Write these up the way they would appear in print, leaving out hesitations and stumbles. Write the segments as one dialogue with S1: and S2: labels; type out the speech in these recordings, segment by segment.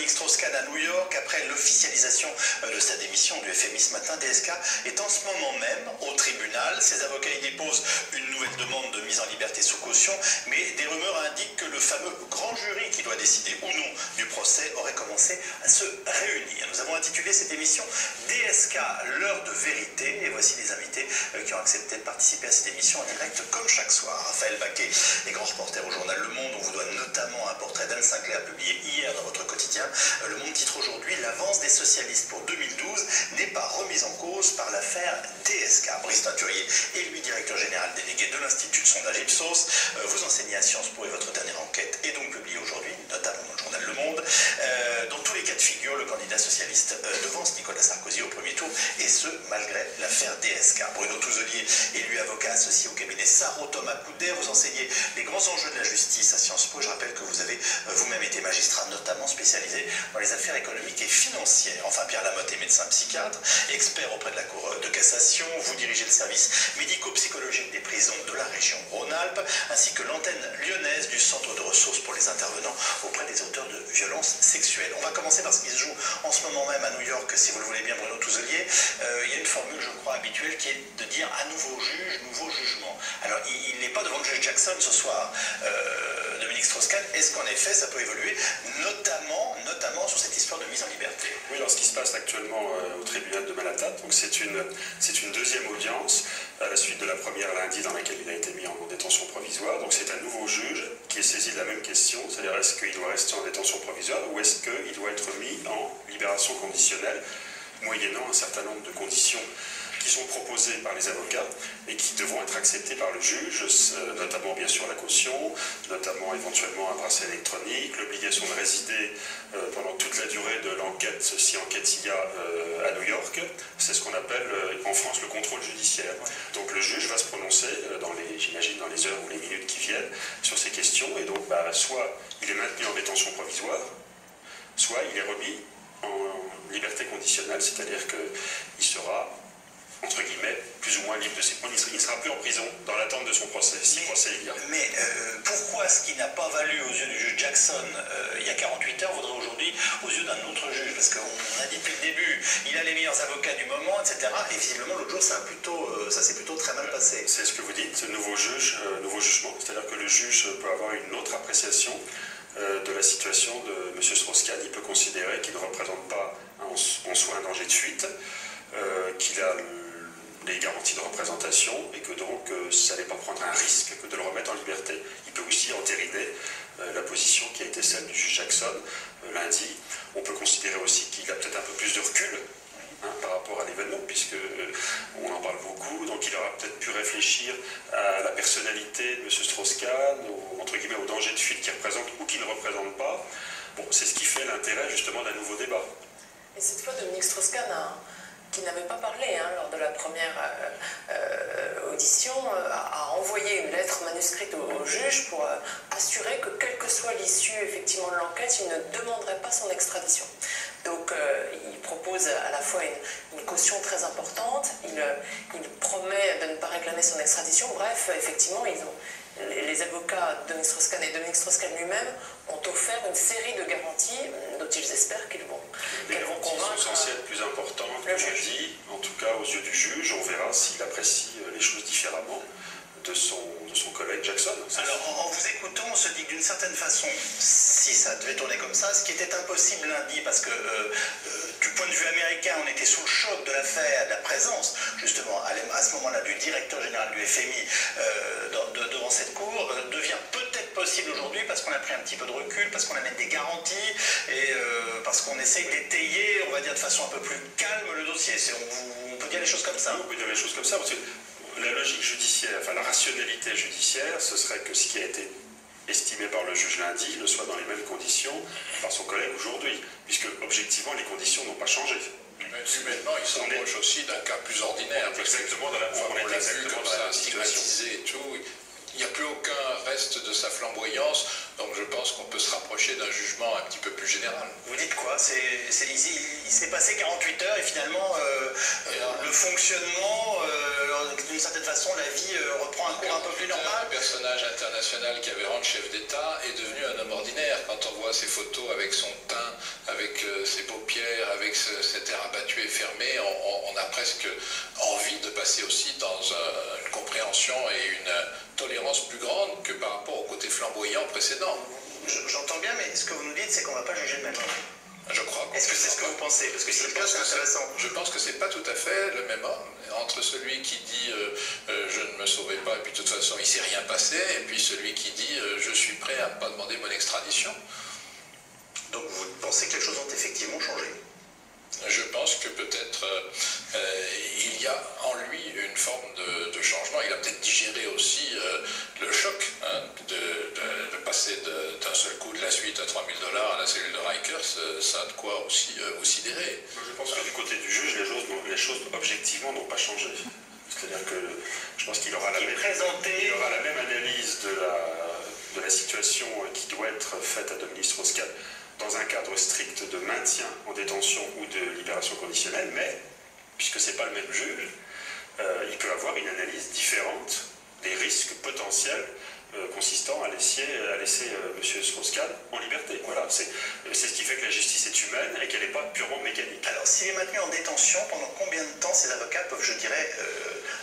S1: Dominique Strauss-Kahn à New York. Après l'officialisation de sa démission du FMI ce matin, DSK est en ce moment même au tribunal. Ses avocats y déposent une nouvelle demande de mise en liberté sous caution, mais des rumeurs indiquent que le fameux grand jury qui doit décider ou non du procès aurait commencé à se réunir. Nous avons intitulé cette émission DSK, l'heure de vérité, et voici les invités qui ont accepté de participer à cette émission en direct comme chaque soir. Raphaël Baquet est grand reporter au journal Le Monde. On vous doit notamment un portrait d'Anne Sinclair publié hier dans votre quotidien. Le Monde titre aujourd'hui « L'avance des socialistes pour 2012 n'est pas remise en cause par l'affaire DSK ». Brice Teinturier est lui directeur général délégué de l'Institut de sondage Ipsos. Vous enseignez à Sciences Po et votre dernière enquête est donc publiée aujourd'hui, notamment dans le journal Le Monde. Dans tous les cas de figure, le candidat socialiste devance Nicolas Sarkozy au premier tour, et ce, malgré l'affaire DSK. Bruno Touzelier est lui avocat associé au cabinet Sarro Thomas Coudet. Vous enseignez les grands enjeux de la justice à Sciences Po. Je rappelle que vous avez vous-même été magistrat, notamment spécialisé dans les affaires économiques et financières. Enfin, Pierre Lamotte est médecin psychiatre, expert auprès de la Cour de cassation. Vous dirigez le service médico-psychologique des prisons de la région Rhône-Alpes, ainsi que l'antenne lyonnaise du Centre de ressources pour les intervenants auprès des auteurs de violences sexuelles. On va commencer par ce qui se joue en ce moment même à New York, si vous le voulez bien, Bruno Touzelier. Il y a une formule, je crois, habituelle qui est de dire à nouveau juge, nouveau jugement. Alors, il n'est pas devant le juge Jackson ce soir, Dominique Strauss-Kahn. Est-ce qu'en effet, ça peut évoluer, notamment sur cette histoire de mise en liberté?
S2: Oui, alors ce qui se passe actuellement au tribunal de Manhattan, donc c'est une deuxième audience à la suite de la première lundi dans laquelle il a été mis en détention provisoire. Donc c'est un nouveau juge qui est saisi de la même question, c'est-à-dire est-ce qu'il doit rester en détention provisoire ou est-ce qu'il doit être mis en libération conditionnelle, moyennant un certain nombre de conditions qui sont proposées par les avocats et qui devront être acceptées par le juge, notamment bien sûr la caution, notamment éventuellement un bracelet électronique, l'obligation de résider pendant toute la durée de l'enquête, si enquête il y a à New York. C'est ce qu'on appelle en France le contrôle judiciaire. Donc le juge va se prononcer j'imagine dans les heures ou les minutes qui viennent sur ces questions, et donc soit il est maintenu en détention provisoire, soit il est remis en liberté conditionnelle, c'est-à-dire qu'il sera entre guillemets, plus ou moins libre de ses points. Il ne sera plus en prison dans l'attente de son procès, si procès il y a.
S1: Mais pourquoi ce qui n'a pas valu aux yeux du juge Jackson il y a 48 heures vaudrait aujourd'hui aux yeux d'un autre juge? Parce qu'on a dit depuis le début, il a les meilleurs avocats du moment, etc. Et visiblement, l'autre jour, ça s'est plutôt très mal passé.
S2: C'est ce que vous dites, nouveau jugement. C'est-à-dire que le juge peut avoir une autre appréciation de la situation de M. Strauss-Kahn. Il peut considérer qu'il ne représente pas en soi un danger de fuite, qu'il a les garanties de représentation et que donc ça n'est pas prendre un risque que de le remettre en liberté. Il peut aussi entériner la position qui a été celle du juge Jackson lundi. On peut considérer aussi qu'il a peut-être un peu plus de recul par rapport à l'événement, puisqu'on en parle beaucoup, donc il aura peut-être pu réfléchir à la personnalité de M. Strauss-Kahn, entre guillemets au danger de fuite qu'il représente ou qu'il ne représente pas. Bon, c'est ce qui fait l'intérêt justement d'un nouveau débat.
S3: Et cette fois, Dominique Strauss-Kahn qui n'avait pas parlé lors de la première audition, a envoyé une lettre manuscrite au juge pour assurer que, quelle que soit l'issue effectivement de l'enquête, il ne demanderait pas son extradition. Donc il propose à la fois une caution très importante, il promet de ne pas réclamer son extradition. Bref, effectivement, les avocats de Dominique Strauss-Kahn et Dominique Strauss-Kahn lui-même ont offert une série de garanties dont ils espèrent qu'elles vont convaincre.
S2: Sont censées être plus importantes que je dis, en tout cas aux yeux du juge. On verra s'il apprécie les choses différemment de son collègue Jackson.
S1: Alors en vous écoutant, on se dit que d'une certaine façon, si ça devait tourner comme ça, ce qui était impossible lundi, parce que du point de vue américain, on était sous le choc de l'affaire, de la présence justement à ce moment-là du directeur général du FMI devant cette cour, devient peut-être possible aujourd'hui parce qu'on a pris un petit peu de recul, parce qu'on amène des garanties et parce qu'on essaye d'étayer, on va dire de façon un peu plus calme le dossier. On peut dire les choses comme ça.
S2: On peut dire les choses comme ça, parce que la logique judiciaire, enfin la rationalité judiciaire, ce serait que ce qui a été estimé par le juge lundi le soit dans les mêmes conditions par son collègue aujourd'hui, puisque objectivement les conditions n'ont pas changé.
S4: Humainement, il s'approche aussi d'un cas plus ordinaire.
S2: Exactement dans la situation.
S4: Stigmatisé et tout. Il n'y a plus aucun reste de sa flamboyance, donc je pense qu'on peut se rapprocher d'un jugement un petit peu plus général.
S1: Vous dites quoi? Il s'est passé 48 heures et finalement le fonctionnement, d'une certaine façon, la vie reprend un cours un peu plus normal.
S4: Un personnage international qui avait rang de chef d'État est devenu un homme ordinaire. Quand on voit ses photos avec son teint avec ses paupières, avec cet air abattu et fermé, on a presque envie de passer aussi dans une compréhension et une tolérance plus grande que par rapport au côté flamboyant précédent.
S1: J'entends bien, mais ce que vous nous dites, c'est qu'on ne va pas juger le même homme.
S4: Je crois.
S1: Est-ce que c'est ce que vous pensez? Parce que si c'est le cas, c'est intéressant.
S4: Je pense que c'est pas tout à fait le même homme. Entre celui qui dit je ne me sauverai pas et puis de toute façon il ne s'est rien passé, et puis celui qui dit je suis prêt à ne pas demander mon extradition.
S1: Donc vous pensez que les choses ont effectivement changé?
S4: Je pense que peut-être il y a en lui une forme de changement. Il a peut-être digéré aussi le choc de passer d'un seul coup de la suite à $3 000 à la cellule de Rikers. Ça a de quoi aussi sidérer.
S2: Je pense que du côté du juge, les choses objectivement n'ont pas changé. C'est-à-dire que je pense qu'il aura la même analyse de la situation qui doit être faite à Dominique Strauss-Kahn dans un cadre strict de maintien en détention ou de libération conditionnelle, mais, puisque ce n'est pas le même juge, il peut avoir une analyse différente des risques potentiels consistant à laisser M. Strauss-Kahn en liberté. Voilà, c'est ce qui fait que la justice est humaine et qu'elle n'est pas purement mécanique.
S1: Alors, s'il est maintenu en détention, pendant combien de temps ces avocats peuvent, je dirais,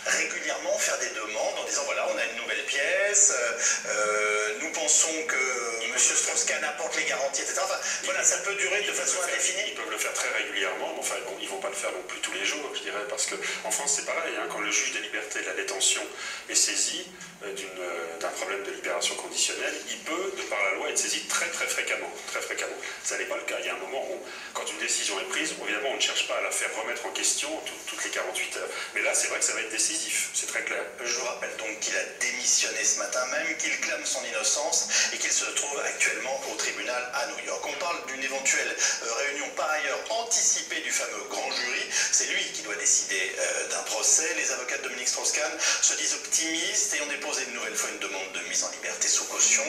S1: régulièrement faire des demandes en disant voilà, on a une nouvelle pièce, nous pensons que M. Strauss-Kahn apporte les garanties, etc. Enfin, voilà, ça peut durer de façon indéfinie.
S2: Ils peuvent le faire très régulièrement, mais enfin, bon, ils ne vont pas le faire non plus tous les jours, je dirais, parce qu'en France, c'est pareil, hein, quand le juge des libertés de la détention est saisi d'un problème de libération conditionnelle, il peut, de par la loi, être saisi très fréquemment. Ça n'est pas le cas. Il y a un moment où, quand une décision est prise, évidemment, on ne cherche pas à la faire remettre en question toutes les 48 heures. Mais là, c'est vrai que ça va être décisif, c'est très clair.
S1: Je vous rappelle donc qu'il a démissionné ce matin même, qu'il clame son innocence et qu'il se trouve actuellement au tribunal à New York. On parle d'une éventuelle réunion par ailleurs anticipée du fameux grand jury. C'est lui qui doit décider d'un procès. Les avocats de Dominique Strauss-Kahn se disent optimistes et ont déposé une nouvelle fois une demande de mise en liberté sous caution.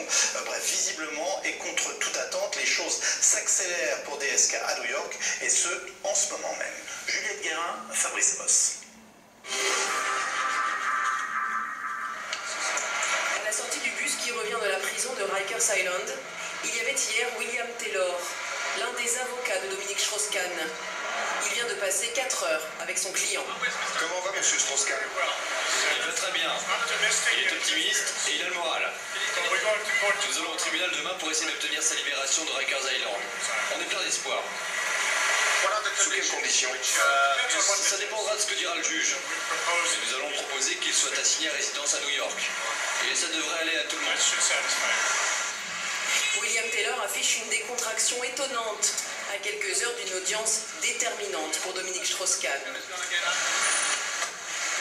S1: Bref, visiblement et contre toute attente, les choses s'accélèrent pour DSK à New York et ce, en ce moment même. Juliette Guérin, Fabrice Boss.
S3: À la sortie du bus qui revient de la prison de Rikers Island, il y avait hier William Taylor, l'un des avocats de Dominique Strauss-Kahn. Il vient de passer 4 heures avec son client.
S1: Comment va M. Strauss-Kahn?
S5: Il va très bien. Il est optimiste et il a le moral. Nous allons au tribunal demain pour essayer d'obtenir sa libération de Rikers Island. On est plein d'espoir.
S1: Sous quelles conditions?
S5: Ça dépendra de ce que dira le juge. Mais nous allons proposer qu'il soit assigné à résidence à New York. Et ça devrait aller à tout le monde.
S3: William Taylor affiche une décontraction étonnante à quelques heures d'une audience déterminante pour Dominique Strauss-Kahn.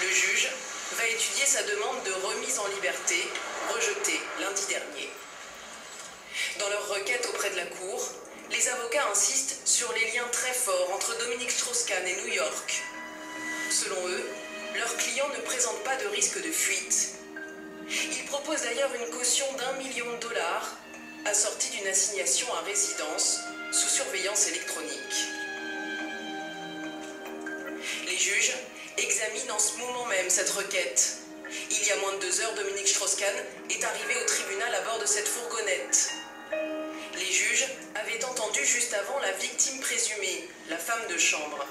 S3: Le juge va étudier sa demande de remise en liberté, rejetée lundi dernier. Dans leur requête auprès de la Cour, les avocats insistent sur les liens très forts entre Dominique Strauss-Kahn et New York. Selon eux, leurs clients ne présentent pas de risque de fuite. Ils proposent d'ailleurs une caution d'1 million de dollars, assortie d'une assignation à résidence sous surveillance électronique. Les juges examinent en ce moment même cette requête. Il y a moins de 2 heures, Dominique Strauss-Kahn est arrivé au tribunal à bord de cette fourgonnette. Les juges avaient entendu juste avant la victime présumée, la femme de chambre.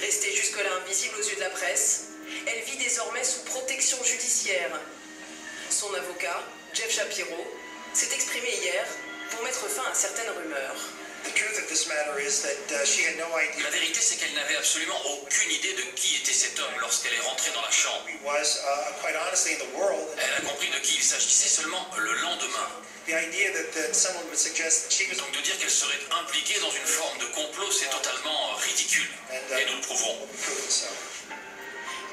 S3: Restée jusque-là invisible aux yeux de la presse, elle vit désormais sous protection judiciaire. Son avocat, Jeff Shapiro, s'est exprimé hier pour mettre fin à certaines rumeurs.
S5: La vérité, c'est qu'elle n'avait absolument aucune idée de qui était cet homme lorsqu'elle est rentrée dans la chambre. Elle a compris de qui il s'agissait seulement le lendemain. Donc de dire qu'elle serait impliquée dans une forme de complot, c'est totalement ridicule. Et nous le prouvons.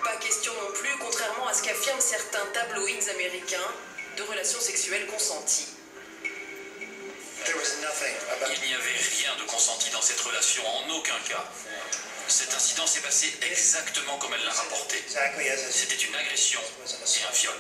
S3: Pas question non plus, contrairement à ce qu'affirment certains tabloïds américains, de relations sexuelles consenties.
S5: Il n'y avait rien de consenti dans cette relation, en aucun cas. Cet incident s'est passé exactement comme elle l'a rapporté. C'était une agression et un viol.